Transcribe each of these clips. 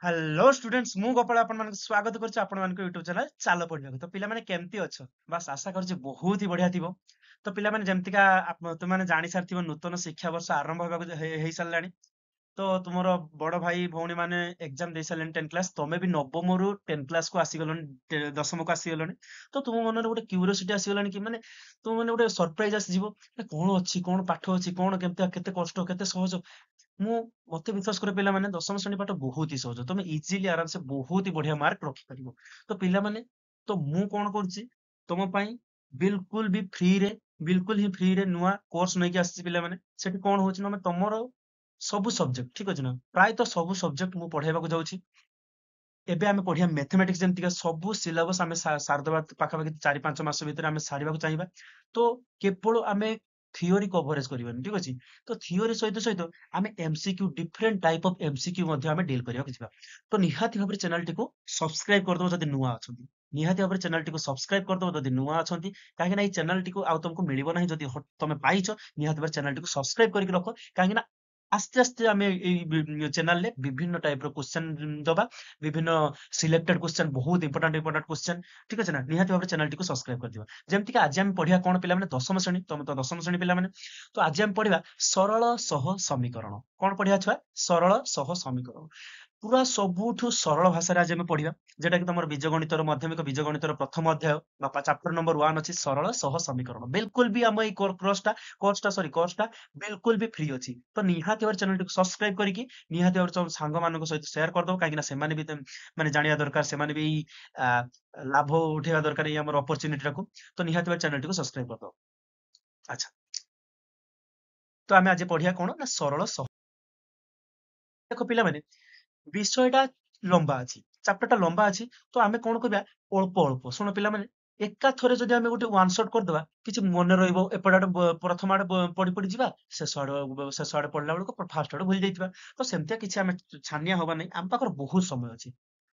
Hello students मु गोपाल आपण मानक स्वागत करछि आपण मानक यूट्यूब चैनल चालो पढिବାକୁ तो पिला माने केमती अछ बस आशा करछि बहुत ही बढ़िया थिबो। तो पिला माने जेमतिका तुम माने जानि सारथिबो नूतन शिक्षा वर्ष आरंभ होबाक हेई सारलानी। तो तुमरो बड़ भाई भौणी माने एग्जाम दे सारलेन 10 क्लास तमे भी नवम रु 10 क्लास को आसी गलोनी दशम को आसी गलोनी। तो तुम मन रे गोटे क्यूरियोसिटी आसी गलानी कि माने तुम माने गोटे सरप्राइज आसी जीवो कोन अछि कोन पाठ अछि कोन केमती केते कष्ट केते सहज ମୁଁ ମତେ ବିଶ୍ୱାସ କର ପିଲାମାନେ ଦଶମ ଶ୍ରେଣୀ ପାଠ ବହୁତ ହି ସହଜ ତମେ ଇଜିଲି ଆରାମସେ ବହୁତ ହି ବଢିଆ ମାର୍କ ରଖିପାରିବ। ତ ପିଲାମାନେ ତ ମୁଁ କଣ କରୁଛି ତମ ପାଇଁ ବିଲକୁଲ ବି ଫ୍ରିରେ ବିଲକୁଲ ହିଁ ଫ୍ରିରେ ନୂଆ କୋର୍ସ ନେଇକି ଆସିଛି ପିଲାମାନେ। ସେଠି କଣ ହଉଛି ନା ତମର ସବୁ ସବଜେକ୍ଟ ଠିକ ଅଛି ନା ପ୍ରାୟତଃ ସବୁ ସବଜେକ୍ଟ ମୁଁ ପଢେଇବାକୁ ଯାଉଛି। ଏବେ ଆମେ ପଢିବା ମ୍ୟାଥମେଟିକ୍ସ ଯେମିତିକା ସବୁ ସିଲାବସ ଆମେ ସାରିଦବା ପାଖାପାଖି 4-5 ମାସ ଭିତରେ ଆମେ ସାରିବାକୁ ଚାହିଁବା। ତ କେବଳ ଆମେ ଥିଓରି କଭରେଜ କରିବାନି ଠିକ ଅଛି। ତ ଥିଓରି ସହିତ ସହିତ ଆମେ MCQ different type of MCQ ମଧ୍ୟ ଆମେ ଡିଲ୍ କରିବାକୁ ଯିବା। ତ ନିହାତି ଭାବରେ ଚ୍ୟାନେଲଟିକୁ ସବସ୍କ୍ରାଇବ କରିଦବ ଯଦି ନୂଆ ଅଛନ୍ତି। ନିହାତି ଭାବରେ ଚ୍ୟାନେଲଟିକୁ ସବସ୍କ୍ରାଇବ କରିଦବ ଯଦି ନୂଆ ଅଛନ୍ତି। କାହିଁକି ନା ଏଇ ଚ୍ୟାନେଲଟିକୁ ଆଉ ତମକୁ ମିଳିବ ନାହିଁ ଯଦି ତମେ ପାଇଛ ନିହାତି ଭାବରେ ଚ୍ୟାନେଲଟିକୁ ସବସ୍କ୍ରାଇବ କରିକି ରଖ। କାହିଁକି ନା ଆସ୍ତେ ଆସ୍ତେ ଆମେ ଏଇ ଚ୍ୟାନେଲରେ ବିଭିନ୍ନ ଟାଇପର କ୍ୱେଶ୍ଚନ ଦବା। ବିଭିନ୍ନ ସିଲେକ୍ଟେଡ କ୍ୱେଶ୍ଚନ ବହୁତ ଇମ୍ପୋର୍ଟାଣ୍ଟ କ୍ୱେଶ୍ଚନ ଠିକ ଅଛି ନା ନିହାତି ଭାବରେ ଚ୍ୟାନେଲଟିକୁ ସବସ୍କ୍ରାଇବ କରିଦିଅ। ଯେମିତିକି ଆଜି ଆମେ ପଢିବା କଣ ପିଲାମାନେ ଦଶମ ଶ୍ରେଣୀ ତମେ ତ ଦଶମ ଶ୍ରେଣୀ ପିଲାମାନେ। ତ ଆଜି ଆମେ ପଢିବା ସରଳ ସହ ସମୀକରଣ। କଣ ପଢିବା ଛୁଆ ସରଳ ସହ ସମୀକରଣ। ପୁରା ସବୁଠୁ ସରଳ ଭାଷାରେ ଆଜି ଆମେ ପଢିବା ଯେଟା କି ତମର ବୀଜଗଣିତର ମାଧ୍ୟମିକ ବୀଜଗଣିତର ପ୍ରଥମ ଅଧ୍ୟାୟ ବା ଚାପ୍ଟର ନମ୍ବର 1 ଅଛି ସରଳ ସହ ସମୀକରଣ। ବିଲକୁଲ ବି ଆମ ଏଇ କୋର୍ସଟା ବିଲକୁଲ ବି ଫ୍ରି ଅଛି। ତ ନିହାତି ଭାବରେ ଚ୍ୟାନେଲଟିକୁ ସବସ୍କ୍ରାଇବ କରିକି ନିହାତି ଭାବରେ ତମ ସାଙ୍ଗମାନଙ୍କ ସହିତ ସେୟାର କରିଦବ କାହିଁକି ନା ସେମାନେ ବି ମାନେ ଜାଣିବା ଦରକାର ସେମାନେ ବି ଆ, ଲାଭ ଉଠେଇବା ଦରକାର ଏଇ ଆମର ଅପରଚ୍ୟୁନିଟିଟାକୁ। ତ ନିହାତି ଭାବରେ ଚ୍ୟାନେଲଟିକୁ ସବସ୍କ୍ରାଇବ କରିଦବ। ଆଚ୍ଛା ତ ଆମେ ଆଜି ପଢିବା କଣ ନା ସରଳ ସହ। ଦେଖ ପିଲାମାନେ ବିଷୟଟା ଲମ୍ବା ଅଛି ଚାପ୍ଟରଟା ଲମ୍ବା ଅଛି। ତ ଆମେ କଣ କରିବା ଅଳ୍ପ ଅଳ୍ପ ଶୁଣ ପିଲାମାନେ ଏକା ଥରେ ଯଦି ଆମେ ଗୋଟେ ୱାନ୍ ସଟ୍ କରିଦବା କିଛି ମନେ ରହିବ ଏପଟ ଆଡେ ପ୍ରଥମ ଆଡେ ପଢି ପଢି ଯିବା ଶେଷ ଆଡେ ପଢିଲା ବେଳକୁ ଫାଷ୍ଟ ଆଡେ ଭୁଲି ଯାଇଥିବା। ତ ସେମିତିଆ କିଛି ଆମେ ଛାନିଆ ହବା ନାହିଁ ଆମ ପାଖରେ ବହୁତ ସମୟ ଅଛି।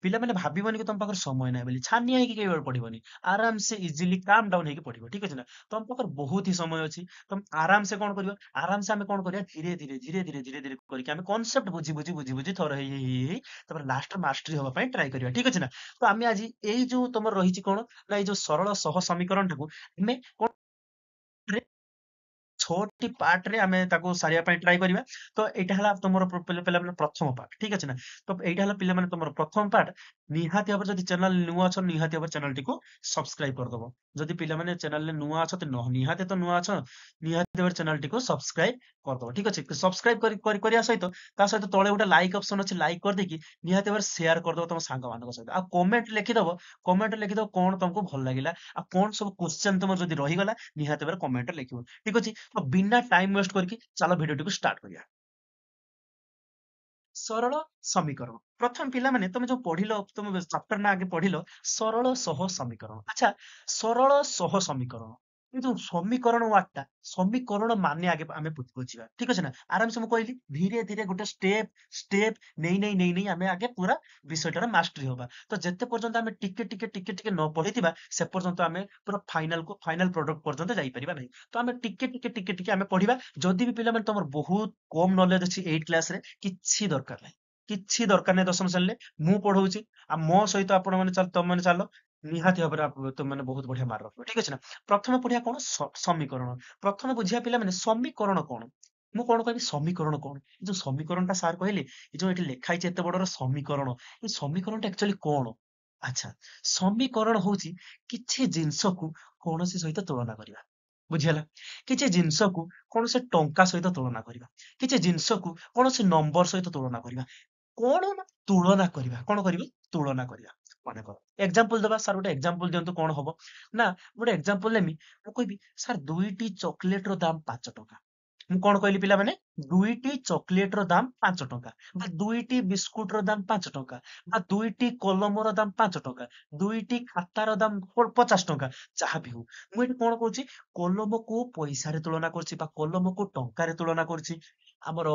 ପିଲାମାନେ ଭାବିବନି କି ତମ ପାଖରେ ସମୟ ନାହିଁ ବୋଲି ଛାନିଆ ହେଇକି କେବେ ପଢିବନି। ଆରାମସେ ଇଜିଲି କାମ ଡାଉନ ହେଇକି ପଢିବ ଠିକ ଅଛି ନା। ତମ ପାଖରେ ବହୁତ ହି ସମୟ ଅଛି ତମେ ଆରାମସେ କଣ କରିବ ଆରାମସେ ଆମେ କଣ କରିବା ଧୀରେ ଧୀରେ କରିକି ଆମେ କନସେପ୍ଟ ବୁଝି ଥର ହେଇ ତାପରେ ଲାଷ୍ଟ ମାଷ୍ଟରୀ ହବା ପାଇଁ ଟ୍ରାଏ କରିବା ଠିକ ଅଛି ନା। ତ ଆମେ ଆଜି ଏଇ ଯୋଉ ତମର ରହିଛି କଣ ନା ଏଇ ଯୋଉ ସରଳ ସହ ସମୀକରଣଟାକୁ ଆମେ କଣ 6ଟି ପାର୍ଟରେ ଆମେ ତାକୁ ସାରିବା ପାଇଁ ଟ୍ରାଏ କରିବା। ତ ଏଇଟା ହେଲା ତମର ପିଲାମାନେ ପ୍ରଥମ ପାର୍ଟ ଠିକ ଅଛି ନା। ତ ଏଇଟା ହେଲା ପିଲାମାନେ ତମର ପ୍ରଥମ ପାର୍ଟ। ନିହାତି ଭାବରେ ଯଦି ଚ୍ୟାନେଲ ନୂଆ ଅଛ ନିହାତି ଭାବରେ ଚ୍ୟାନେଲଟିକୁ ସବସ୍କ୍ରାଇବ କରିଦବ। ଯଦି ପିଲାମାନେ ଚ୍ୟାନେଲରେ ନୂଆ ଅଛନ୍ତି ନିହାତି ତ ନୂଆ ଅଛ ନିହାତି ଭାବରେ ଚ୍ୟାନେଲଟିକୁ ସବସ୍କ୍ରାଇବ କରିଦବ ଠିକ ଅଛି। ସବସ୍କ୍ରାଇବ କରିବା ସହିତ ତା ସହିତ ତଳେ ଗୋଟେ ଲାଇକ୍ ଅପସନ ଅଛି ଲାଇକ୍ କରିଦେଇକି ନିହାତି ଭାବରେ ସେୟାର କରିଦବ ତମ ସାଙ୍ଗମାନଙ୍କ ସହିତ। ଆଉ କମେଣ୍ଟ ଲେଖିଦବ କଣ ତମକୁ ଭଲ ଲାଗିଲା ଆଉ କଣ ସବୁ କ୍ୱେଶ୍ଚନ ତମର ଯଦି ରହିଗଲା ନିହାତି ଭାବରେ କମେଣ୍ଟରେ ଲେଖିବ ଠିକ ଅଛି। ତ ବିନା ଟାଇମ ୱେଷ୍ଟ କରିକି ଚାଲ ଭିଡିଓଟିକୁ ଷ୍ଟାର୍ଟ କରିବା। ସରଳ ସମୀକରଣ ପ୍ରଥମ ପିଲାମାନେ ତମେ ଯୋଉ ପଢିଲ ତମେ ଚାପ୍ଟର ନା ଆଗେ ପଢିଲ ସରଳ ସହ ସମୀକରଣ। ଆଚ୍ଛା ସରଳ ସହ ସମୀକରଣ ଏ ଯୋଉ ସମୀକରଣ ୱାର୍ଡ ଟା ସମୀକରଣ ମାନେ ଆଗେ ଆମେ ବୁଝିବା ଠିକ ଅଛି ନା। ଆରାମସେ ମୁଁ କହିଲି ଧୀରେ ଧୀରେ ଗୋଟେ ଷ୍ଟେପ ନେଇ ଆମେ ଆଗେ ପୁରା ବିଷୟଟାର ମାଷ୍ଟରୀ ହବା। ତ ଯେତେ ପର୍ଯ୍ୟନ୍ତ ଆମେ ଟିକେ ନ ପଢିଥିବା ସେ ପର୍ଯ୍ୟନ୍ତ ଆମେ ପୁରା ଫାଇନାଲ ପ୍ରଡକ୍ଟ ପର୍ଯ୍ୟନ୍ତ ଯାଇପାରିବା ନାହିଁ। ତ ଆମେ ଟିକେ ଆମେ ପଢିବା। ଯଦି ବି ପିଲାମାନେ ତମର ବହୁତ କମ ନଲେଜ ଅଛି 8 କ୍ଲାସରେ କିଛି ଦରକାର ନାହିଁ ଦଶମ ଶ୍ରେଣୀରେ ମୁଁ ପଢଉଛି ଆଉ ମୋ ସହିତ ଆପଣ ମାନେ ଚାଲ ତମେ ମାନେ ଚାଲ ନିହାତି ଭାବରେ ତମେ ମାନେ ବହୁତ ବଢିଆ ମାର୍କ ରଖିବ ଠିକ ଅଛି ନା। ପ୍ରଥମେ ପଢିବା କଣ ସମୀକରଣ। ପ୍ରଥମେ ବୁଝିବା ପିଲାମାନେ ସମୀକରଣ କଣ। ମୁଁ କଣ କହିବି ସମୀକରଣ କଣ ଏ ଯୋଉ ସମୀକରଣ ଟା ସାର୍ କହିଲେ ଏ ଯୋଉ ଏଠି ଲେଖା ହେଇଛି ଏତେ ବଡର ସମୀକରଣ ଏ ସମୀକରଣଟା ଆକ୍ଚୁଆଲି କଣ। ଆଚ୍ଛା ସମୀକରଣ ହଉଛି କିଛି ଜିନିଷକୁ କୌଣସି ସହିତ ତୁଳନା କରିବା ବୁଝିହେଲା। କିଛି ଜିନିଷକୁ କୌଣସି ଟଙ୍କା ସହିତ ତୁଳନା କରିବା କିଛି ଜିନିଷକୁ କୌଣସି ନମ୍ବର ସହିତ ତୁଳନା କରିବା। କଣ ନା ତୁଳନା କରିବା କଣ କରିବା ତୁଳନା କରିବା। ମନେକର ଏକ୍ସାମ୍ପଲ ଦବା ସାର୍ ଗୋଟେ ଏକ୍ସାମ୍ପଲ ଦିଅନ୍ତୁ କଣ ହବ ନା ଗୋଟେ ଏକ୍ସାମ୍ପଲ ନେମି ମୁଁ କହିବି ସାର୍ 2ଟି ଚକୋଲେଟ ର ଦାମ 5 ଟଙ୍କା। ମୁଁ କଣ କହିଲି ପିଲାମାନେ 2ଟି ଚକୋଲେଟ ର ଦାମ 5 ଟଙ୍କା ବା 2ଟି ବିସ୍କୁଟ ର ଦାମ 5 ଟଙ୍କା ବା 2ଟି କଲମର ଦାମ 5 ଟଙ୍କା 2ଟି ଖାତାର ଦାମ 50 ଟଙ୍କା ଯାହା ବି ହଉ। ମୁଁ ଏଠି କଣ କହୁଛି କଲମକୁ ପଇସାରେ ତୁଳନା କରୁଛି ବା କଲମକୁ ଟଙ୍କାରେ ତୁଳନା କରୁଛି। ଆମର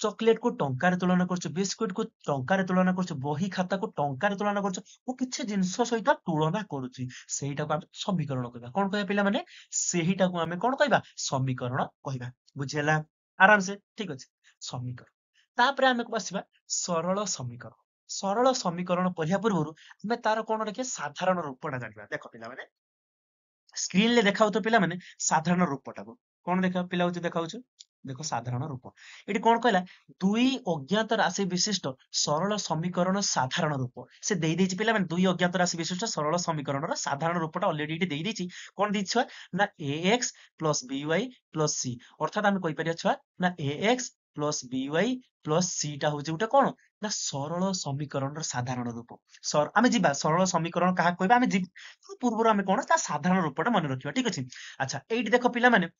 ଚକୋଲେଟ କୁ ଟଙ୍କାରେ ତୁଳନା କରୁଛୁ ବିସ୍କୁଟ କୁ ଟଙ୍କାରେ ତୁଳନା କରୁଛୁ ବହି ଖାତାକୁ ଟଙ୍କାରେ ତୁଳନା କରୁଛୁ। ମୁଁ କିଛି ଜିନିଷ ସହିତ ତୁଳନା କରୁଛି ସେଇଟାକୁ ଆମେ ସମୀକରଣ କହିବା। କଣ କହିବା ପିଲାମାନେ ସେଇଟାକୁ ଆମେ କଣ କହିବା ସମୀକରଣ କହିବା। ବୁଝିହେଲା ଆରାମସେ ଠିକ ଅଛି ସମୀକରଣ। ତାପରେ ଆମେ ଆସିବା ସରଳ ସମୀକରଣ। ସରଳ ସମୀକରଣ ପଢିବା ପୂର୍ବରୁ ଆମେ ତାର କଣ ଦେଖିବା ସାଧାରଣ ରୂପଟା ଜାଣିବା। ଦେଖ ପିଲାମାନେ ସ୍କ୍ରିନ ରେ ଦେଖାଉଥିବ ପିଲାମାନେ ସାଧାରଣ ରୂପଟାକୁ କଣ ଦେଖାଉଛି ଦେଖ ସାଧାରଣ ରୂପ ଏଠି କଣ କହିଲା ଦୁଇ ଅଜ୍ଞାତ ରାଶି ବିଶିଷ୍ଟ ସରଳ ସମୀକରଣ ସାଧାରଣ ରୂପ ସେ ଦେଇଛି ପିଲାମାନେ ଦୁଇ ଅଜ୍ଞାତ ରାଶି ବିଶିଷ୍ଟ ସରଳ ସମୀକରଣର ସାଧାରଣ ରୂପଟା ଅଲରେଡି ଏଠି ଦେଇଛି କଣ ଦେଇଛି ଛୁଆ ନା ax plus by plus c ଅର୍ଥାତ ଆମେ କହିପାରିବା ଛୁଆ ନା ax plus by plus c ଟା ହଉଛି ଗୋଟେ କଣ ନା ସରଳ ସମୀକରଣର ସାଧାରଣ ରୂପ ଆମେ ଯିବା ସରଳ ସମୀକରଣ କାହା କହିବା ଆମେ ପୂର୍ବରୁ ଆମେ କଣ ତା ସାଧାରଣ ରୂପଟା ମନେ ରଖିବା ଠିକ ଅଛି ଆଚ୍ଛା ଏଇଠି ଦେଖ ପିଲାମାନେ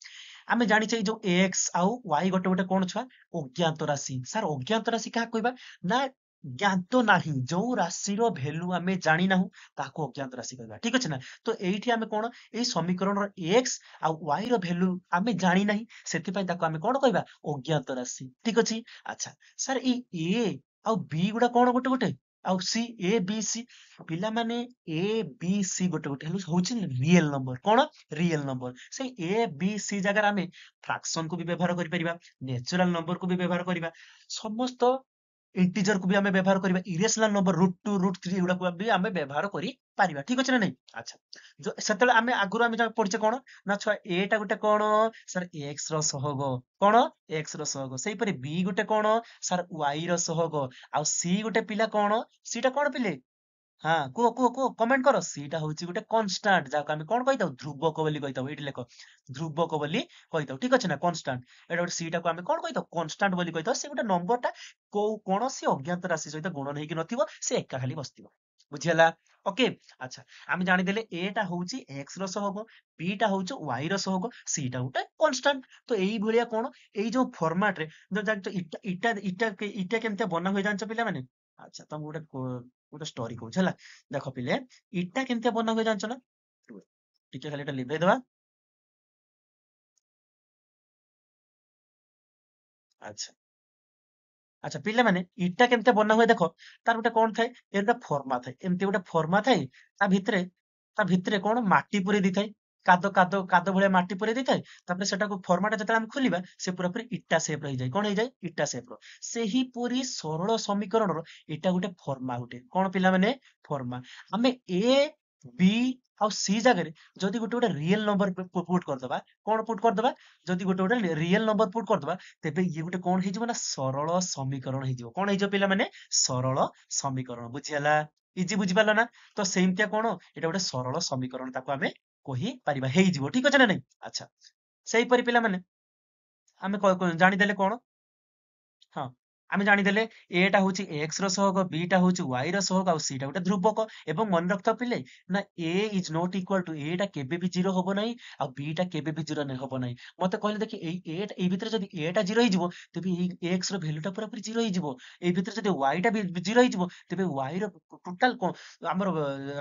ଆମେ ଜାଣିଛେ ଏଇ ଯୋଉ x ଆଉ y ଗୋଟେ ଗୋଟେ କଣ ଛୁଆ ଅଜ୍ଞାତ ରାଶି ସାର୍ ଅଜ୍ଞାତ ରାଶି କାହା କହିବା ନା ଜ୍ଞାତ ନାହିଁ ଯୋଉ ରାଶିର ଭ୍ୟାଲୁ ଆମେ ଜାଣିନାହୁଁ ତାକୁ ଅଜ୍ଞାତ ରାଶି କହିବା ଠିକ ଅଛି ନା ତ ଏଇଠି ଆମେ କଣ ଏଇ ସମୀକରଣର x ଆଉ y ର ଭ୍ୟାଲୁ ଆମେ ଜାଣିନାହିଁ ସେଥିପାଇଁ ତାକୁ ଆମେ କଣ କହିବା ଅଜ୍ଞାତ ରାଶି ଠିକ ଅଛି ଆଚ୍ଛା ସାର୍ ଏଇ a ଆଉ b ଗୁଡା କଣ ଗୋଟେ ଗୋଟେ ଆଉ ସି ଏ ବି ସି ପିଲାମାନେ ଏ ବି ସି ଗୋଟେ ଗୋଟେ ହଉଛି ରିଏଲ ନମ୍ବର କଣ ରିଏଲ ନମ୍ବର ସେଇ ଏ ବି ସି ଜାଗାରେ ଆମେ ଫ୍ରାକ୍ସନ କୁ ବି ବ୍ୟବହାର କରିପାରିବା ନେଚୁରାଲ ନମ୍ବର କୁ ବି ବ୍ୟବହାର କରିବା ସମସ୍ତ ଇଣ୍ଟିଜର କୁ ବି ଆମେ ବ୍ୟବହାର କରିବା ଇରେସନାଲ ନମ୍ବର √2 √3 ଏଗୁଡାକୁ ବି ଆମେ ବ୍ୟବହାର କରିପାରିବା ଠିକ ଅଛି ନା ନାଇଁ ଆଚ୍ଛା ସେତେବେଳେ ଆମେ ଆଗରୁ ଆମେ ପଢିଛେ କଣ ନା ଛୁଆ ଏଟା ଗୋଟେ କଣ ସାର୍ ଏକ୍ସ ର ସହଗ କଣ ଏକ୍ସ ର ସହଗ ସେଇପରି ବି ଗୋଟେ କଣ ସାର୍ ୱାଇ ର ସହଗ ଆଉ ସି ଗୋଟେ ପିଲା କଣ ସିଟା କଣ ପିଲେ ହଁ କୁହ କମେଣ୍ଟ କର ସେଇଟା ହଉଛି ଗୋଟେ କନଷ୍ଟାଣ୍ଟ ଯାହାକୁ ଆମେ କଣ କହିଥାଉ ଧ୍ରୁବକ ବୋଲି କହିଥାଉ ଏଇଠି ଲେଖ ଧ୍ରୁବକ ବୋଲି କହିଥାଉ ଠିକ ଅଛି ନା କନଷ୍ଟାଣ୍ଟ ଏଇଟା ଗୋଟେ ସେଇଟାକୁ ଆମେ କଣ କହିଥାଉ କନଷ୍ଟାଣ୍ଟ ବୋଲି କହିଥାଉ ସେ ଗୋଟେ ନମ୍ବରଟା କୋଉ କୌଣସି ଅଜ୍ଞାତ ରାଶି ସହିତ ଗୁଣନ ହେଇକି ନଥିବ ସେ ଏକା ଖାଲି ବସିଥିବ ବୁଝିହେଲା ଓକେ ଆଚ୍ଛା ଆମେ ଜାଣିଦେଲେ ଏଟା ହଉଛି ଏକ୍ସ ର ସହଗ ବି ଟା ହଉଛି ୱାଇ ର ସହଗ ସିଟା ଗୋଟେ କନଷ୍ଟାଣ୍ଟ ତ ଏଇଭଳିଆ କଣ ଏଇ ଯୋଉ ଫର୍ମାଟ ରେ ଜାଣିଛ ଇଟା ଇଟା ଇଟା କେମିତି ବନା ହୁଏ ଜାଣିଛ ପିଲାମାନେ ଆଚ୍ଛା ତମକୁ ଗୋଟେ ଷ୍ଟୋରି କହୁଛି ହେଲା ଦେଖ ପିଲେ ଇଟା କେମିତି ବନା ହୁଏ ଜାଣିଛ ନା ଟିକେ ଖାଲି ଏଟା ଲିଭେଇ ଦବା ଆଚ୍ଛା ଆଚ୍ଛା ପିଲାମାନେ ଇଟା କେମିତି ବନା ହୁଏ ଦେଖ ତାର ଗୋଟେ କଣ ଥାଏ ଏর ଗୋଟେ ଫର୍ମା ଥାଏ ଏମିତି ଗୋଟେ ଫର୍ମା ଥାଏ ତା ଭିତରେ କଣ ମାଟି ପୁରେଇ ଦେଇଥାଏ କାଦ ଭଳିଆ ମାଟି ପୁରେଇ ଦେଇଥାଏ ତାପରେ ସେଟାକୁ ଫର୍ମାଟା ଯେତେବେଳେ ଆମେ ଖୋଲିବା ସେ ପୁରାପୁରି ଇଟା ସେପ ହେଇଯାଏ କଣ ହେଇଯାଏ ଇଟା ସେପ ର ସେହିପରି ସରଳ ସମୀକରଣର ଏଇଟା ଗୋଟେ ଫର୍ମା ଗୋଟେ କଣ ପିଲାମାନେ ଫର୍ମା ଆମେ ଏ ବି ଆଉ ସି ଜାଗାରେ ଯଦି ଗୋଟେ ଗୋଟେ ରିଏଲ ନମ୍ବର ପୁଟ କରିଦବା କଣ ପୁଟ କରିଦବା ଯଦି ଗୋଟେ ଗୋଟେ ରିଏଲ ନମ୍ବର ପୁଟ କରିଦବା ତେବେ ଇଏ ଗୋଟେ କଣ ହେଇଯିବ ନା ସରଳ ସମୀକରଣ ହେଇଯିବ କଣ ହେଇଯିବ ପିଲାମାନେ ସରଳ ସମୀକରଣ ବୁଝିହେଲା ଇଜି ବୁଝିପାରିଲ ନା ତ ସେମିତିଆ କଣ ଏଇଟା ଗୋଟେ ସରଳ ସମୀକରଣ ତାକୁ ଆମେ କହିପାରିବା ହେଇଯିବ ଠିକ ଅଛି ନା ନାଇଁ ଆଚ୍ଛା ସେଇପରି ପିଲାମାନେ ଆମେ ଜାଣିଦେଲେ କଣ ହଁ ଆମେ ଜାଣିଦେଲେ ଏଟା ହଉଛି ଏକ୍ସ ର ସହଗ ବି ଟା ହଉଛି ୱାଇ ର ସହଗ ଆଉ ସି ଟା ଗୋଟେ ଧ୍ରୁବକ ଏବଂ ମନେ ରଖିଥାଉ ପିଲେ ନା ଏ ଇଜ ନଟ୍ ଇକ୍ୱାଲ ଟୁ ଏଟା କେବେ ବି ଜିରୋ ହବ ନାହିଁ ଆଉ ବି ଟା କେବେ ବି ଜିରୋ ହବ ନାହିଁ ମତେ କହିଲେ ଦେଖି ଏଇ ଭିତରେ ଯଦି ଏଟା ଜିରୋ ହେଇଯିବ ତେବେ ଏଇ ଏକ୍ସ ର ଭ୍ୟାଲୁ ଟା ପୁରା ଜିରୋ ହେଇଯିବ ଏଇ ଭିତରେ ଯଦି ୱାଇ ଟା ବି ଜିରୋ ହେଇଯିବ ତେବେ ୱାଇ ର ଟୋଟାଲ ଆମର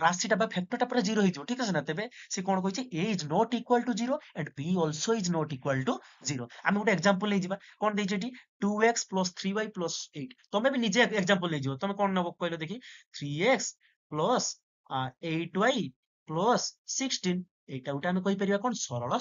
ରାଶିଟା ବା ଫ୍ୟାକ୍ଟରଟା ପୁରା ଜିରୋ ହେଇଯିବ ଠିକ ଅଛି ନା ତେବେ ସେ କଣ କହିଛି A is not equal to zero and B also is not equal to zero ଆମେ ଗୋଟେ ଏକ୍ସାମ୍ପଲ ନେଇଯିବା କଣ ଦେଇଛି ଏଠି 2x plus 3y plus 8 ତମେ ବି ନିଜେ ଏକ୍ସାମ୍ପଲ ନେଇଯିବ ତମେ କଣ ନବ କହିଲ ଦେଖି 3x plus 8y plus 16 ଏଇଟା ଗୋଟେ ଆମେ କହିପାରିବା କଣ ସରଳ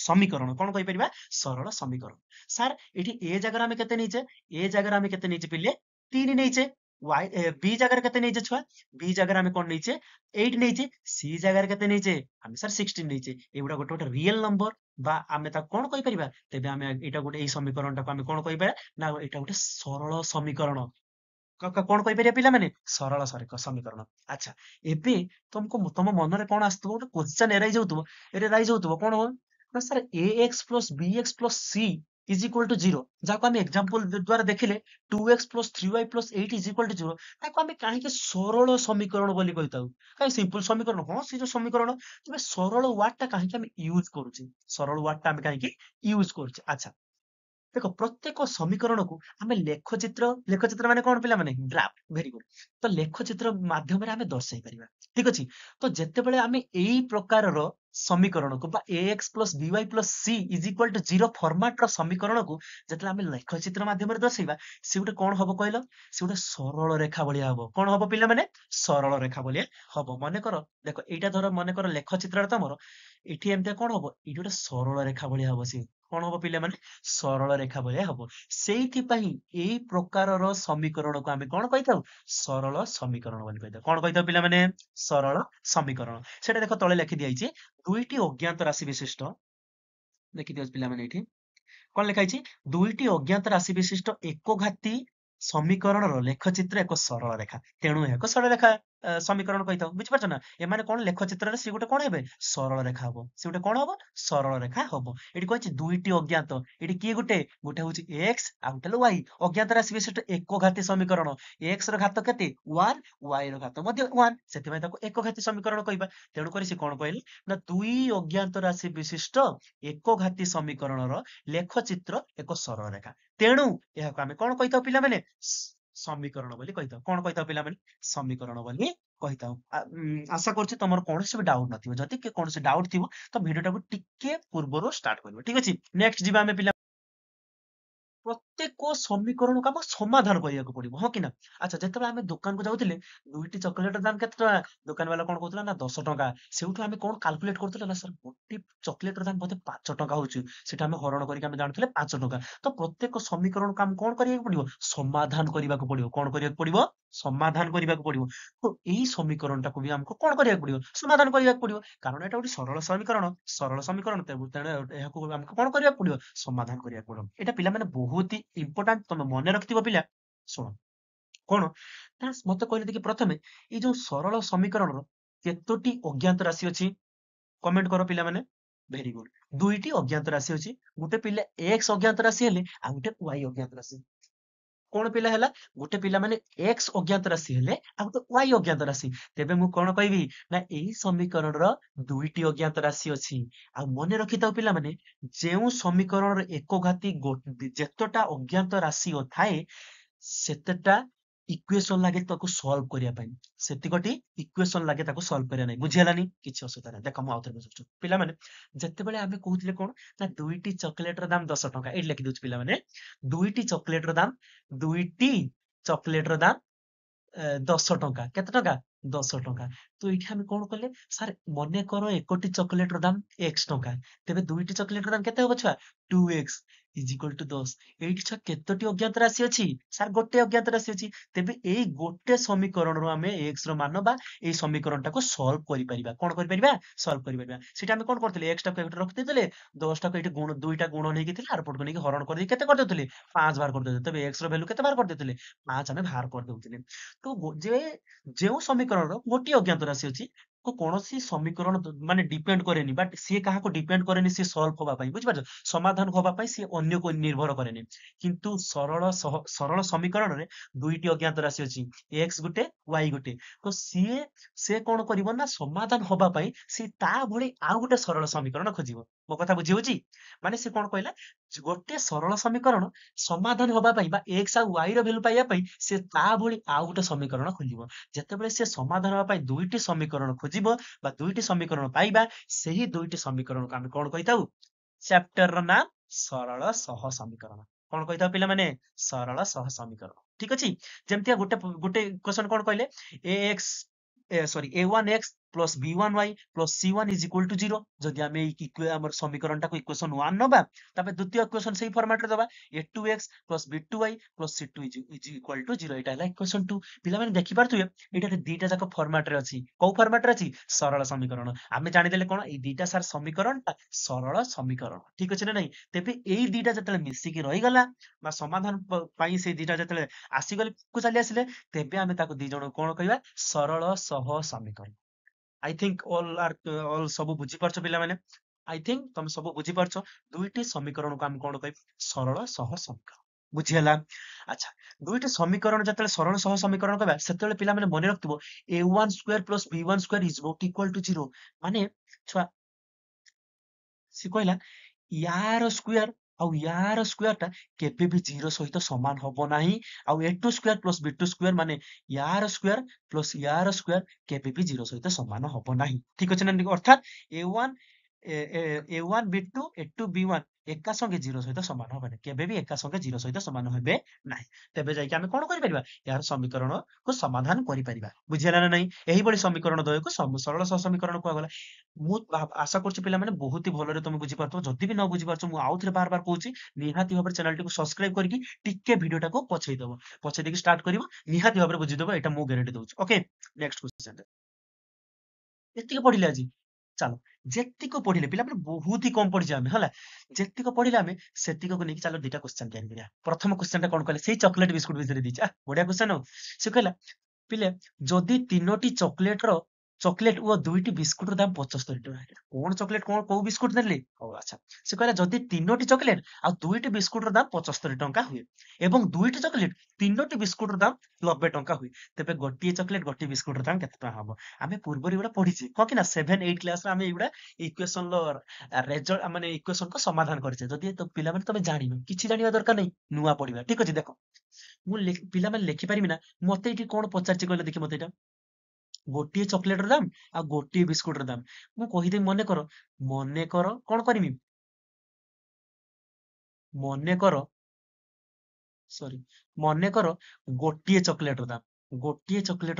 ସମୀକରଣ କଣ କହିପାରିବା ସରଳ ସମୀକରଣ ସାର୍ ଏଠି ଏ ଜାଗାରେ ଆମେ କେତେ ନେଇଛେ ଏ ଜାଗାରେ ଆମେ କେତେ ନେଇଛେ ପିଲେ 3 ନେଇଛେ ବି ଜାଗାରେ କେତେ ନେଇଛେ ଛୁଆ ବି ଜାଗାରେ ଆମେ କଣ ନେଇଛେ 8 ନେଇଛେ ସି ଜାଗାରେ କେତେ ନେଇଛେ ଆମେ ସାର୍ 16 ନେଇଛେ ଏଗୁଡା ଗୋଟେ ଗୋଟେ ରିଏଲ ନମ୍ବର ବା ଆମେ ତାକୁ କଣ କହିପାରିବା ତେବେ ଆମେ ଏଇଟା ଗୋଟେ ଏଇ ସମୀକରଣଟାକୁ ଆମେ କଣ କହିପାରିବା ନା ଏଇଟା ଗୋଟେ ସରଳ ସମୀକରଣ କଣ କହିପାରିବା ପିଲାମାନେ ସରଳ ସମୀକରଣ ଆଚ୍ଛା ଏବେ ତମ ମନରେ କଣ ଆସୁଥିବ ଗୋଟେ କ୍ୱେଶ୍ଚନ ଏରାଇଜ ହଉଥିବ କଣ ନା sir A X plus B X plus she is equal to zero ଯାହାକୁ ଆମେ ଏକ୍ସାମ୍ପଲ ଦ୍ୱାରା ଦେଖିଲେ 2x plus 3y plus 8 is equal to zero ତାକୁ ଆମେ କାହିଁକି ସରଳ ସମୀକରଣ ବୋଲି କହିଥାଉ କାହିଁ ସିମ୍ପଲ ସମୀକରଣ ହଁ ସେ ଯୋଉ ସମୀକରଣ ତେବେ ସରଳ ୱାର୍ଡ ଟା କାହିଁକି ଆମେ ୟୁଜ କରୁଛେ ସରଳ ୱାର୍ଡ ଟା ଆମେ କାହିଁକି ୟୁଜ କରୁଛେ ଆଚ୍ଛା ଦେଖ ପ୍ରତ୍ୟେକ ସମୀକରଣକୁ ଆମେ ଲେଖଚିତ୍ର ମାନେ କଣ ପିଲାମାନେ ଗ୍ରାଫ ଭେରି ଗୁଡ ତ ଲେଖଚିତ୍ର ମାଧ୍ୟମରେ ଆମେ ଦର୍ଶାଇ ପାରିବା ଠିକ ଅଛି ତ ଯେତେବେଳେ ଆମେ ଏଇ ପ୍ରକାରର ସମୀକରଣକୁ ବା ax plus by plus c is equal to zero format ର ସମୀକରଣକୁ ଯେତେବେଳେ ଆମେ ଲେଖଚିତ୍ର ମାଧ୍ୟମରେ ଦର୍ଶାଇବା ସେ ଗୋଟେ କଣ ହବ କହିଲ ସେ ଗୋଟେ ସରଳ ରେଖା ଭଳିଆ ହବ କଣ ହବ ପିଲାମାନେ ସରଳ ରେଖା ଭଳିଆ ହବ ମନେକର ଦେଖ ଏଇଟା ଧର ମନେକର ଲେଖଚିତ୍ରରେ ତମର ଏଠି ଏମିତିଆ କଣ ହବ ଏଇଠି ଗୋଟେ ସରଳ ରେଖା ଭଳିଆ ହବ ସିଏ कौन हम पिले माने सरल रेखा भलिया हम से प्रकार समीकरण को आम कौन कही सरल समीकरण बोली कही कौन कही पिला माने सरल समीकरण सेटा देख तले लिखि दिया दुईटी अज्ञात राशि विशिष्ट देखि दियो पिला माने एठी कौन लिखाई दुईटी अज्ञात राशि विशिष्ट एक घाती समीकरण लेखचित्र एक सरल रेखा तेणु एक सरल रेखा समीकरण कही बुझिपार ना एमाने कौन लेखचित्र सी गोटे कौन हे सरल रेखा हम सी गोटे कौन हम सरल रेखा हम ये कही दुईटी अज्ञात ये किए गोटे गोटे हूँ एक्स आ गोटे वाई अज्ञात राशि विशिष्ट एक घाती समीकरण एक्स घात केते 1 वाई घात 1 से एक घाती समीकरण कहवा तेणुक सी कौन कहले ना दुई अज्ञात राशि विशिष्ट एक घाती समीकरण लेखचित्र एक सरल रेखा तेणु यह आम कौन कही पिला माने समीकरण बोली कही कौन कही पिला माने समीकरण बोली कही आशा करुच्ची तुम कौन भी डाउट नथिबो जदि कौन डाउट थी तो भिडियो टाको टिके पूर्व स्टार्ट कर ठीक अच्छे नेक्स्ट जी आम पिला प्रत्येक समीकरण को आम समाधान करने को पड़ो हाँ कि ना अच्छा जिते आम दुकान को जाऊे दुईटी चॉकलेट दाम के दुकान वाला कौन कहला ना 10 टंका से आम कौन काल्कुलेट करते ना सर गोटे चॉकलेट दाम बोधे 5 टंका होता आम हरण करके जानते 5 टंका तो प्रत्येक समीकरण को आम कौन करा पड़ो समाधान करने को पड़ो कौन करा पड़ो समाधान करने को पड़ो तो यही समीकरण टाक भी आमको कौन करा पड़ो समाधान करने को पड़ो कारण यहाँ गोटे सरल समीकरण तेणु आमको कौन करा पड़ो समाधान करने को पड़ो यहाँ पिला बहुत ही इंपोर्टाट तुम मन रखिथ पिला शुण कौन ना मत कहले देखिए प्रथमे ये जो सरल समीकरण केतोटी अज्ञात राशि अच्छी कमेंट कर पिला माने वेरी गुड दुईटी अज्ञात राशि अच्छी गोटे पिला एक्स अज्ञात राशि हेले आ गोटे वाई अज्ञात राशि कौन पिला है गोटे पिला माने एक्स अज्ञात राशि हेले आ गोटे वाई अज्ञात राशि तेबे मु कौन कहबी ना एही समीकरण दुईटी अज्ञात राशि अच्छी आ मने रखि थाउ पिला माने जेउ समीकरण एक घाती जेतटा अज्ञात राशि थाए सेतेटा इक्वेशन लागे ताको सॉल्व करिया पई सेतिकटी इक्वेशन लागे ताको सॉल्व करिया नै बुझियलानी किछि असुविधा नै देख म आउथरे बुझुछु पिला माने जेतेबेले आमे कहउतले कोन ना दुईटी चॉकलेट र दाम 10 टका एट लिखि दोछ पिला माने दुईटी चॉकलेट र दाम 10 टंका केते टंका 10 टंका तो ये आम कौन कले सर मन कर एक चॉकलेट र दाम एक्स टंका तेरे दुईटी चॉकलेट र दाम केते छुआ 2x इज इक्वल टू 10 ये छुआ केतोटी अज्ञात राशि अच्छी सर गोटे अज्ञात राशि अच्छी तेबे एई गोटे समीकरण रो आमे x रो मान बा एई समीकरण टाको सॉल्व करि परिबा कोन करि परिबा सॉल्व करि परिबा सेटा आमे कोन करथिले x टाको एटा रख देथिले 10 टाको एटा गुण दुईटा गुण नै किथिले आर पट को नै हरण कर दे केते कर देथिले 5 बार कर देथिले तबे x रो वैल्यू केते बार कर देथिले 5 आमे बाहर कर देथिले तो जे जो समीकरण गोटे अज्ञात राशि अच्छी को कौन समीकरण माने डिपेंड करेनि बट सी क्या डिपेंड करेनि सी सॉल्व होबा पई बुझ समाधान होबा पई सी अन्य को निर्भर करेनि किंतु सरल समीकरण रे दुईटी अज्ञात राशि अछि x गुटे y गुटे तो सी से कौन करिवो ना समाधान होबा पई सी ता भली आ गुटे सरल समीकरण खोजिवो मो कथा बुझी होची माने से कौन कहला गोटे सरल समीकरण समाधान होबा पई बा x आ y रो वैल्यू पाइया पई से ता भली आ गुटे समीकरण खोजिवो जेतेबेले से समाधान होबा पई दुईटी समीकरण खोजिबो बा दुईटी समीकरण पाइबा सेही दुईटी समीकरण को आमे कोन कहिताउ चैप्टर रो नाम सरल सह समीकरण कोन कहिताउ पिला माने सरल सह समीकरण ठीक अछि जेमतिया गोटे गोटे क्वेश्चन कोन कहले ax sorry a1x plus b1y plus c1 is equal to 0 जदि आमे हमर समीकरण टाको इक्वेशन 1 नबा तबे द्वितीय इक्वेशन सही फॉर्मेट रे दबा a2x plus b2y plus c2 is equal to 0 एटा है इक्वेशन 2 पिला माने देखि पारथुए एटा दीटा जाक फॉर्मेट रे अछि को फॉर्मेट रे अछि सरल समीकरण आमे जानि देले कोन ए दीटा सार समीकरण सरल समीकरण ठीक अछि ना नै तेबे एई दीटा जतले मिसी की रहि गला बा समाधान पाई से दीटा जतले आसी गले को चली आसिले तेबे आमे ताको दी जण कोन कहबा सरल सह समीकरण आई थिंक ऑल सब बुझी पारछ पिला माने आई थिंक तुम सब बुझी पारछ दुईटी समीकरण को हम कोन कहब सरल सह समीकरण बुझियला अच्छा दुईटी समीकरण जतले सरल सह समीकरण कहबा सेतले पिला माने मने रखतिबो a1 square plus b1 square is not equal to 0 माने छुआ सी कहला यार स्क्वायर आउ यार स्क्वायर टा केबे भी 0 सहित समान होबो नाही आउ a2 square plus b2 square माने यार स्क्वायर केबे भी 0 सहित समान होबो नाही ठीक अछि ना अर्थात a1 a1 b2 a2 b1 एका संगे 0 सहित समान हेबे केबे भी एका संगे 0 सहित समान हेबे नाही तेबे जाई कि आमे कोन करि परिबा यार समीकरण को समाधान करि परिबा बुझियला ना नहीं एही बडी समीकरण द्वय को सरल सह समीकरण को गला मु आशा करछि पिला माने बहुत ही भलरे तुम बुझि पारतो जदि भी न बुझि पारछो मु आउथरे बार बार कहूछि निहाती भाबरे चैनल को सब्सक्राइब करके टिके वीडियो को पछै दबो पछै देखि स्टार्ट करिवो निहाती भाबरे बुझि दबो एटा मु गारंटी दउछि ओके नेक्स्ट क्वेश्चन एतिक पढिले आजी चलो जेतिक पढिले पिला माने बहुत ही कम पढि जामे हला जेतिक पढिले आमे सेतिक को नेकी चलो दुटा क्वेश्चन तैयारी करिया प्रथम क्वेश्चन टा कोन कहले सेही चॉकलेट बिस्कुट विषय दिछ बढ़िया क्वेश्चन हो से कहला पिले जदि तीनोटी चॉकलेट और दुईटी बिस्कुट दाम 75 टका कौन चॉकलेट कौन को बिस्कुट नेले ओ अच्छा से कहला जदि तीनोटी चॉकलेट आ दुईटी बिस्कुट दाम 75 टका हुए एवं दुईटी चॉकलेट तीनोटी बिस्कुट दाम 90 टका हुए तेबे गोटिए चॉकलेट गोटिए बिस्कुट दाम केते टका हबो आमे पूर्वरी एटा पढिछि क कि ना 7 8 क्लास रे आमे एटा इक्वेशन लो रिजल्ट माने इक्वेशन को समाधान करछे जदि तो पिला माने तमे जानिनो किछि जानिबा दरकार नै नुवा पढिबा ठीक अछि देखो मु पिला माने लिखि परिबि ना मते एठी कोन पचारछि कहले देखि मते एटा गोटिए चॉकलेट र दाम आ गोटिए बिस्कुट र दाम मु कहि दे मने करो कोन करमि मने करो सॉरी मने करो गोटिए चॉकलेट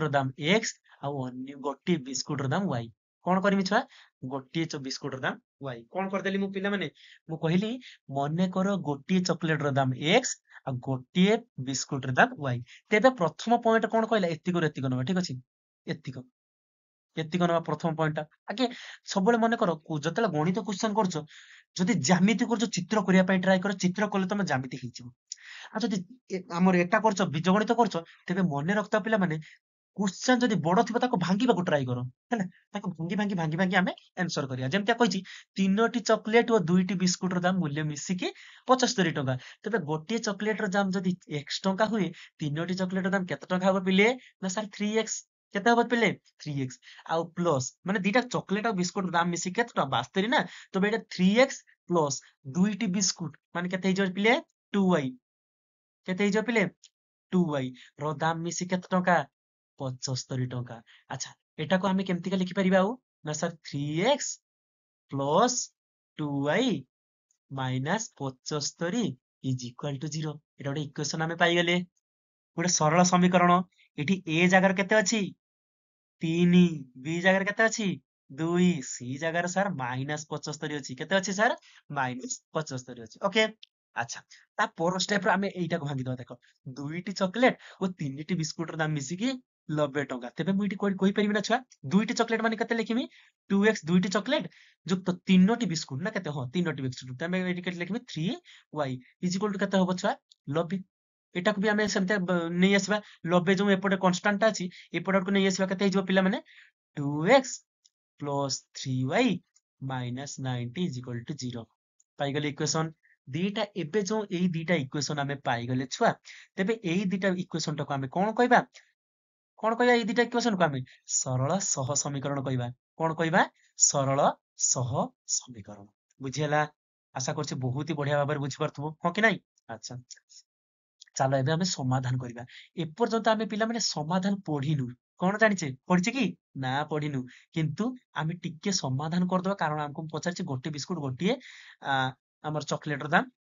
र दाम x आ अन्य गोटिए बिस्कुट र दाम y कोन करमि छुआ गोटिए बिस्कुट र दाम y कोन कर देली मु पिला माने मु कहिली मने करो गोटिए चॉकलेट र दाम x आ गोटिए बिस्कुट र दाम y तेबे प्रथम पॉइंट कोन कहला एतिको नबा ठीक अछि एतिको एतिको नबा प्रथम पॉइंट आगे सब मन कर जतले गणित क्वेश्चन करछो जदि ज्यामिति करछो चित्र करिया पई ट्राई करो चित्र कले तमे ज्यामिति हिजिबो आ जदि हमर एटा करछो बीजगणित करछो तेबे मने रखता पिला माने क्वेश्चन जदि बड़ थिबो ताको भांगीबाकू ट्राई करो हैला ताको भांगी आमे आंसर करिया जेमतिया कहिछि तीनोटी चॉकलेट और दुईटी बिस्कुट र दाम मूल्य मिसिकी 75 टका तबे गोटिए चॉकलेट र दाम जदि x टका हुए तीनोटी चॉकलेट र दाम केते टका हबो पिले ना सर 3x केते हबो पिले 3x आउ प्लस माने दुईटा चॉकलेट और बिस्कुट र दाम मिसिकी केते टका 72 ना तबे एटा 3x प्लस दुईटी बिस्कुट माने केते हिजो पिले 2y केते हिजो पिले 2y रो दाम मिसी केते टका 75 टका अच्छा एटा को हमें केमति का लिखि परिबा आ ना sir 3x plus 2y minus 75 is equal to 0 एटा ଗୋଟେ इक्वेशन हमें पाई गेले ଗୋଟେ ସରଳ ସମୀକରଣ ଏଠି a ଜାଗାରେ କେତେ ଅଛି 3 b ଜାଗାରେ କେତେ ଅଛି 2 c ଜାଗାରେ ସାର୍ -75 ଅଛି କେତେ ଅଛି ସାର୍ -75 ଅଛି ओके अच्छा ता पर स्टेप रे हमें एइटा को भांगी दवा देखो दुईटी चॉकलेट और तीनटी बिस्कुट र दाम मिसिकी 90 टका तेबे मु इटी कोइ परिबि ना छुआ दुईटी चॉकलेट माने केते लिखिमी 2x दुईटी चॉकलेट जुक्त तीनटी बिस्कुट ना केते हो तीनटी बिस्कुट तमे एटी केते लिखिमी 3y इज इक्वल टू केते होबो छुआ 90 एटा को भी हमें सेमते नै आसीबा 90 जो एपटे कांस्टेंट अछि एपटे को नै आसीबा केते हिजो पिला माने 2x plus 3y minus 90 is equal to 0 पाई गेले इक्वेशन दीटा एबे जो एई दीटा इक्वेशन हमें पाई गेले छुआ तेबे एई दीटा इक्वेशन टाको हमें कोन कहबा एई दीटा इक्वेशन को हमें सरल सह समीकरण कहबा कोन कहबा सरल सह समीकरण बुझियला आशा करछि बहुत ही बढ़िया भाबरे बुझि परथबो हो कि नाही अच्छा चलो एबे हमें समाधान करबा एपर्यंत हमें पिला माने समाधान पढिनु कोन जानिछे पढिछे कि ना पढिनु किंतु हमें टिके समाधान कर दबा कारण हमको पचारछि गोटे बिस्कुट गोटे हमर चॉकलेट र दाम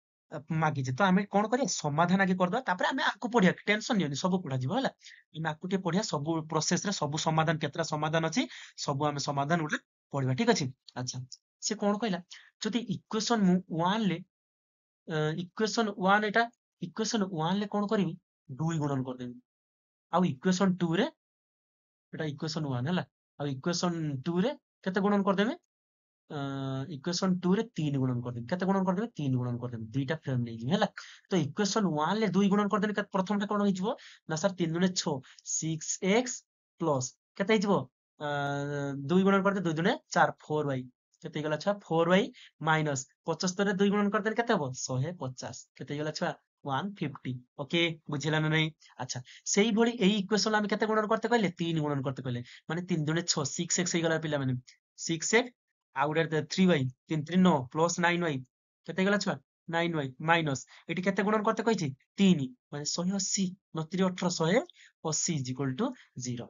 मागी जे तो हमें कोन करिया समाधान आगे कर दबा तापर हमें आकु पढिया टेंशन नियनि सब पढा जिवो हला हमें आकु टे पढिया सब प्रोसेस रे सब समाधान केतरा समाधान अछि सब हमें समाधान उठे पढिबा ठीक अछि अच्छा से कोन कहला जदि इक्वेशन मु 1 ले इक्वेशन 1 एटा इक्वेशन 1 ले कोन करबी 2 गुणन कर देबी आ इक्वेशन 2 रे एटा इक्वेशन 1 हला आ इक्वेशन 2 रे केते गुणन कर देबे इक्वेशन 2 रे 3 गुणन कर देबे केते गुणन कर देबे 3 गुणन कर देबे दुईटा फ्रेम नै जी हला तो इक्वेशन 1 ले 2 गुणन कर देबे प्रथम टा कोन हिजबो ना सर 3 दुने 6 6x प्लस केते हिजबो 2 गुणन कर दे 2 दुने 4 4y केते गला छा 4y माइनस 75 रे 2 गुणन कर दे केते हबो 150 केते गला छा 150 ओके बुझिला ना नहीं अच्छा सेही भली एई इक्वेशन हम केते गुणन करते कहले 3 गुणन करते कहले माने 3 दुने 6 6x हे गला पिला माने 6x आ गुडे 3y 3 3 9 प्लस 9y केते गला छुआ 9y माइनस एटी केते गुणन करते कहिछि 3 माने 180 9 3 18 180 इज इक्वल टू 0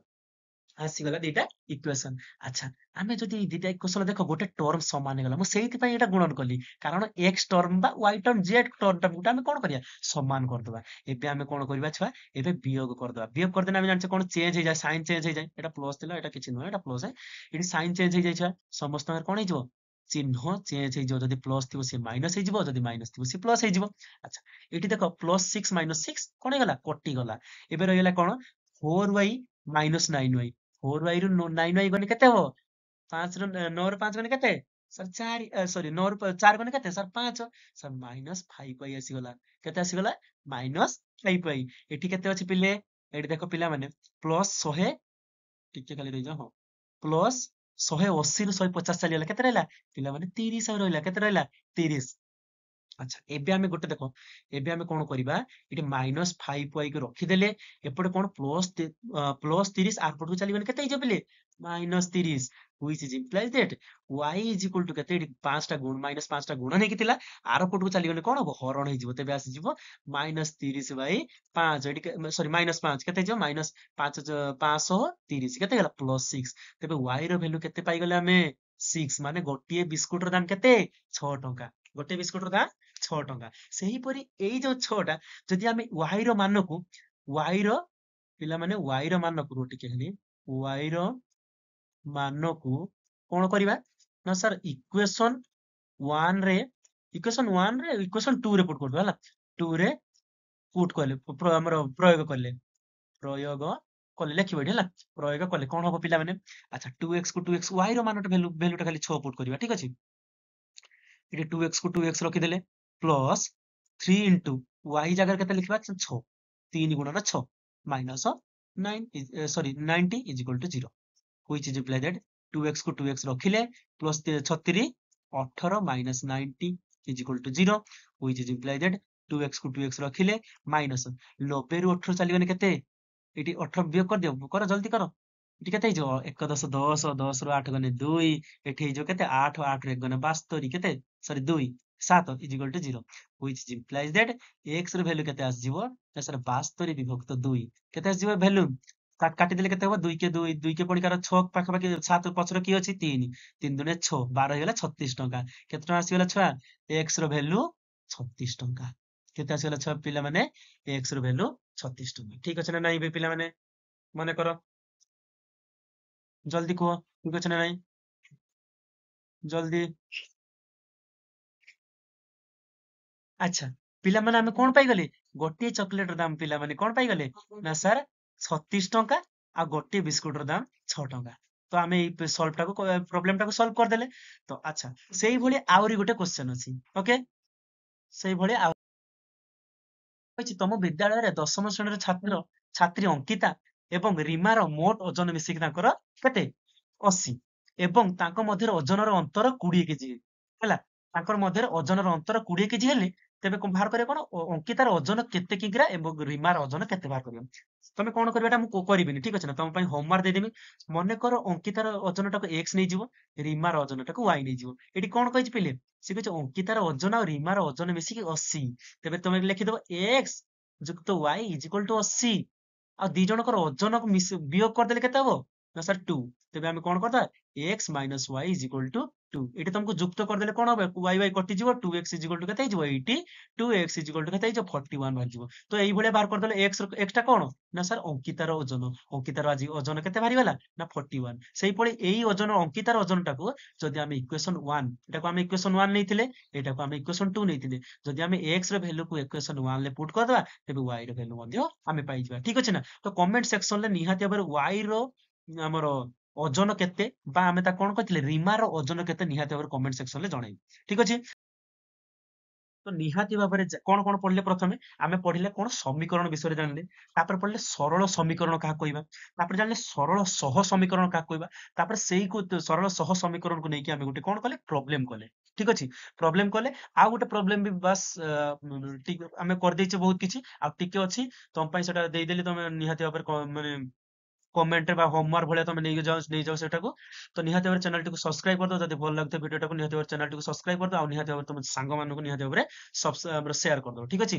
ଆସିଗଲା ଦିଟା ଇକ୍वेସନ। ଆଚ୍ଛା, ଆମେ ଯଦି ଏଇ ଦିଟା ଇକ୍वेସନ ଦେଖ ଗୋଟେ ଟର୍ମ ସମାନ ହେଇଗଲା, ମୁଁ ସେଇଥିପାଇଁ ଏଇଟା ଗୁଣନ କଲି, କାରଣ ଏକ୍ସ ଟର୍ମ ବା ୱାଇ ଟର୍ମ ଜେଡ୍ ଟର୍ମଟା ଗୋଟେ ଆମେ କଣ କରିବା, ସମାନ କରିଦବା। ଏବେ ଆମେ କଣ କରିବା ଛୁଆ, ଏବେ ବିୟୋଗ କରିଦବା। ବିୟୋଗ କରିଦେଲେ ଆମେ ଜାଣିଛେ କଣ ଚେଞ୍ଜ ହେଇଯାଏ, ସାଇନ୍ ଚେଞ୍ଜ ହେଇଯାଏ। ଏଟା ପ୍ଲସ ଥିଲା, ଏଟା କିଛି ନୁହେଁ, ଏଟା ପ୍ଲସ। ଏଠି ସାଇନ୍ ଚେଞ୍ଜ ହେଇଯାଏ ଛୁଆ, ସମସ୍ତଙ୍କର କଣ ହେଇଯିବ, ଚିହ୍ନ ଚେଞ୍ଜ ହେଇଯିବ। ଯଦି ପ୍ଲସ ଥିବ ସେ ମାଇନସ ହେଇଯିବ, ଯଦି ମାଇନସ ଥିବ ସେ ପ୍ଲସ ହେଇଯିବ। ଆଚ୍ଛା, ଏଠି ଦେଖ ପ୍ଲସ ସିକ୍ସ ମାଇନସ ସିକ୍ସ କଣ ହେଇଗଲା, କଟିଗଲା। ଏବେ ରହିଗଲା କଣ, 4y ମାଇନସ 9y। 4y ରୁ 9y ଗଲେ କେତେ ହବ, 5 ରୁ 9 ରୁ 5 ଗଲେ କେତେ, ସାର୍ 4, ସରି 9 ରୁ 4 ଗଲେ କେତେ ସାର୍ 5, ସାର୍ ମାଇନସ 5y ଆସିଗଲା। କେତେ ଆସିଗଲା, ମାଇନସ 5y। ଏଠି କେତେ ଅଛି ପିଲେ, ଏଠି ଦେଖ ପିଲାମାନେ, ପ୍ଲସ 100, ଟିକେ ଖାଲି ରହିଯାଅ, ହଁ, ପ୍ଲସ 180 ରୁ 150 ଚାଲିଗଲା, କେତେ ରହିଲା ପିଲାମାନେ, 30 ରହିଲା। କେତେ ରହିଲା, 30। ଆଚ୍ଛା, ଏବେ ଆମେ ଗୋଟେ ଦେଖ, ଏବେ ଆମେ କଣ କରିବା, ଏଠି ମାଇନସ 5y କୁ ରଖିଦେଲେ, ଏପଟେ କଣ ପ୍ଲସ 30 ଆରପଟକୁ ଚାଲିଗଲେ କେତେ ହେଇଯିବ ପିଲେ, minus 30, which is implies that y is equal to କେତେ, ଏଠି 5ଟା ଗୁଣ ମାଇନସ 5ଟା ଗୁଣ ହେଇକି ଥିଲା, ଆରପଟକୁ ଚାଲିଗଲେ କଣ ହବ, ହରଣ ହେଇଯିବ। ତେବେ ଆସିଯିବ ମାଇନସ 30 ବାଇ 5, ଏଠି ସରି ମାଇନସ 5 କେତେ ହେଇଯିବ, ମାଇନସ 530 କେତେ ହେଇଗଲା, ପ୍ଲସ 6। ତେବେ y ର ଭ୍ୟାଲୁ କେତେ ପାଇଗଲେ ଆମେ, 6, ମାନେ ଗୋଟିଏ ବିସ୍କୁଟର ଦାମ କେତେ, 6 ଟଙ୍କା। ଗୋଟେ ବିସ୍କୁଟର ଦାମ 6 ଟଙ୍କା। ସେହିପରି ଏଇ ଯୋଉ 6ଟା, ଯଦି ଆମେ y ର ମାନକୁ, y ର ପିଲାମାନେ y ର ମାନକୁ, ଟିକେ ଖାଲି y ର ମାନକୁ କଣ କରିବା ନା ସାର୍, ଇକ୍ୱେସନ 1 ରେ, ଇକ୍ୱେସନ 2 ରେ ପୁଟ୍ କରିଦବା ହେଲା। 2 ରେ ପୁଟ୍ କଲେ, ଆମର ପ୍ରୟୋଗ କଲେ, ପ୍ରୟୋଗ କଲେ ଲେଖିବ ଏଠି ହେଲା, ପ୍ରୟୋଗ କଲେ କଣ ହବ ପିଲାମାନେ। ଆଚ୍ଛା, 2x କୁ 2x, y ର ମାନଟା ଭ୍ୟାଲୁଟା ଖାଲି 6 ପୁଟ୍ କରିବା, ଠିକ ଅଛି। ଏଠି 2x କୁ 2x ରଖିଦେଲେ, ପ୍ଲସ 3 ଇଣ୍ଟୁ y ଜାଗାରେ କେତେ ଲେଖିବା, 6, 3 ଗୁଣନ 6, minus 9, sorry 90 is equal to 0, which is implied that 2x କୁ 2x ରଖିଲେ, plus 36, 18 minus 90 is equal to 0, which is implied that 2x କୁ 2x ରଖିଲେ, ମାଇନସ 90 ରୁ 18 ଚାଲିଗଲେ କେତେ, ଏଠି 18 ବିୟୋଗ କରିଦିଅ, କର ଜଲ୍ଦି କର। ଏଠି କେତେ ହେଇଯିବ, 1 10 10, 10 ରୁ 8 ଗଲେ 2, ଏଠି ହେଇଯିବ କେତେ, 8, 8 ରୁ 1 ଗଲେ 72, କେତେ, ସରି 2, 7 is equal to 0, which implies that x ର ଭ୍ୟାଲୁ କେତେ ଆସିଯିବ, ନା ସାର୍ 72 ବିଭକ୍ତ 2, କେତେ ଆସିଯିବ ଭ୍ୟାଲୁ, କାଟିଦେଲେ କେତେ ହବ, 2 କେ 2, 2 କେ ପଣିକାର 6 ପାଖାପାଖି, 7 ପଛରେ କିଏ ଅଛି, 3, 3 ଦୁନେ 6, 12 ହେଇଗଲା 36 ଟଙ୍କା। କେତେ ଟଙ୍କା ଆସିଗଲା ଛୁଆ, x ର ଭ୍ୟାଲୁ 36 ଟଙ୍କା। କେତେ ଆସିଗଲା ଛୁଆ ପିଲାମାନେ, x ର ଭ୍ୟାଲୁ 36 ଟଙ୍କା। ଠିକ ଅଛି ନା ନାଇଁ ବି ପିଲାମାନେ, ମନେ କର, ଜଲ୍ଦି କୁହ, ଠିକ ଅଛି ନା ନାଇଁ, ଜଲ୍ଦି। ଆଚ୍ଛା, ପିଲାମାନେ ଆମେ କଣ ପାଇଗଲେ, ଗୋଟିଏ ଚକୋଲେଟର ଦାମ ପିଲାମାନେ କଣ ପାଇଗଲେ, ନା ସାର୍ 36 ଟଙ୍କା, ଆଉ ଗୋଟିଏ ବିସ୍କୁଟର ଦାମ 6 ଟଙ୍କା। ତ ଆମେ ଏଇ ପ୍ରୋବ୍ଲେମ ଟାକୁ ସଲ୍ଭ କରିଦେଲେ। ତ ଆଚ୍ଛା, ସେଇଭଳି ଆହୁରି ଗୋଟେ କ୍ୱେଶ୍ଚନ ଅଛି, ଓକେ, ସେଇଭଳି ଆଉ ଅଛି, ତମ ବିଦ୍ୟାଳୟରେ 10ମ ଶ୍ରେଣୀର ଛାତ୍ରୀ ଅଙ୍କିତା ଏବଂ ରିମାର ମୋଟ ଓଜନ ମିଶିକି ତାଙ୍କର କେତେ, 80, ଏବଂ ତାଙ୍କ ମଧ୍ୟରେ ଓଜନର ଅନ୍ତର 20 କେଜି ହେଲା। ତାଙ୍କର ମଧ୍ୟରେ ଓଜନର ଅନ୍ତର 20 କେଜି ହେଲେ, ତେବେ ବାହାର କରିବ କଣ, ଅଙ୍କିତାର ଓଜନ କେତେ କିଗ୍ରା ଏବଂ ରିମାର ଓଜନ କେତେ ବାହାର କରିବ। ତମେ କଣ କରିବ, ଏଟା ମୁଁ କରିବିନି, ଠିକ ଅଛି ନା, ତମ ପାଇଁ ହୋମୱାର୍କ ଦେଇଦେବି। ମନେକର ଅଙ୍କିତାର ଓଜନଟାକୁ x ନେଇଯିବ, ରିମାର ଓଜନଟାକୁ y ନେଇଯିବ। ଏଠି କଣ କହିଛି ପିଲେ, ସେ କହିଛି ଅଙ୍କିତାର ଓଜନ ଆଉ ରିମାର ଓଜନ ମିଶିକି 80। ତେବେ ତମେ ଲେଖିଦବ x ଯୁକ୍ତ y ଇଜ ଇକ୍ୱାଲ ଟୁ 80। ଆଉ ଦି ଜଣଙ୍କର ଓଜନକୁ ବିୟୋଗ କରିଦେଲେ କେତେ ହବ, ନା ସାର୍ 2। ତେବେ ଆମେ କଣ କରିଦବା, x minus y is equal to 2। ଏଠି ତମକୁ ଯୁକ୍ତ କରିଦେଲେ କଣ ହବ, y କଟିଯିବ, 2x ଇଜ ଇକ୍ୱାଲ ଟୁ କେତେ ହେଇଯିବ, 80, 2x ଇଜ ଇକ୍ୱାଲ ଟୁ କେତେ ହେଇଯିବ, 41 ବାହାରିଯିବ। ତ ଏଇଭଳିଆ ବାହାର କରିଦେଲେ x ଟା କଣ, ନା ସାର୍ ଅଙ୍କିତାର ଓଜନ। ଅଙ୍କିତାର ଆଜି ଓଜନ କେତେ ବାହାରିଗଲା, ନା 41। ସେଇଭଳି ଏଇ ଓଜନ, ଅଙ୍କିତାର ଓଜନଟାକୁ ଯଦି ଆମେ ଇକ୍ୱେସନ 1, ଏଟାକୁ ଆମେ ଇକ୍ୱେସନ 1 ନେଇଥିଲେ, ଏଟାକୁ ଆମେ ଇକ୍ୱେସନ 2 ନେଇଥିଲେ, ଯଦି ଆମେ x ର ଭ୍ୟାଲୁକୁ ଇକ୍ୱେସନ 1 ରେ ପୁଟ୍ କରିଦବା, ତେବେ y ର ଭ୍ୟାଲୁ ମଧ୍ୟ ଆମେ ପାଇଯିବା, ଠିକ ଅଛି ନା। ତ କମେଣ୍ଟ ସେକ୍ସନରେ ନିହାତି ଭାବରେ y ର ଆମର ଓଜନ କେତେ, ବା ଆମେ ତାକୁ କଣ କହିଥିଲେ, ରିମାର ଓଜନ କେତେ, ନିହାତି ଭାବରେ କମେଣ୍ଟ ସେକ୍ସନରେ ଜଣେଇବେ, ଠିକ ଅଛି। ତ ନିହାତି ଭାବରେ କଣ କଣ ପଢିଲେ, ପ୍ରଥମେ ଆମେ ପଢିଲେ କଣ, ସମୀକରଣ ବିଷୟରେ ଜାଣିଲେ, ତାପରେ ପଢିଲେ ସରଳ ସମୀକରଣ କାହାକୁ କହିବା, ତାପରେ ଜାଣିଲେ ସରଳ ସହ ସମୀକରଣ କାହାକୁ କହିବା, ତାପରେ ସରଳ ସହ ସମୀକରଣକୁ ନେଇକି ଆମେ ଗୋଟେ କଣ କଲେ, ପ୍ରୋବ୍ଲେମ କଲେ, ଠିକ ଅଛି। ପ୍ରୋବ୍ଲେମ କଲେ, ଆଉ ଗୋଟେ ପ୍ରୋବ୍ଲେମ ବି ବାସ୍ ଆମେ କରିଦେଇଛେ ବହୁତ କିଛି, ଆଉ ଟିକେ ଅଛି, ତମ ପାଇଁ ସେଟା ଦେଇଦେଲି, ତମେ ନିହାତି ଭାବରେ ମାନେ କମେଣ୍ଟରେ ବା ହୋମୱାର୍କ ଭଳିଆ ତମେ ନେଇଯାଅ ସେଟାକୁ। ତ ନିହାତି ଭାବରେ ଚ୍ୟାନେଲଟିକୁ ସବସ୍କ୍ରାଇବ କରିଦବ, ଯଦି ଭଲ ଲାଗୁଥିବ ଭିଡିଓଟାକୁ ନିହାତି ଭାବରେ ଚ୍ୟାନେଲଟିକୁ ସବସ୍କ୍ରାଇବ କରିଦବ, ଆଉ ନିହାତି ଭାବରେ ତମ ସାଙ୍ଗମାନଙ୍କୁ ନିହାତି ଭାବରେ ସେୟାର କରିଦବ, ଠିକ ଅଛି।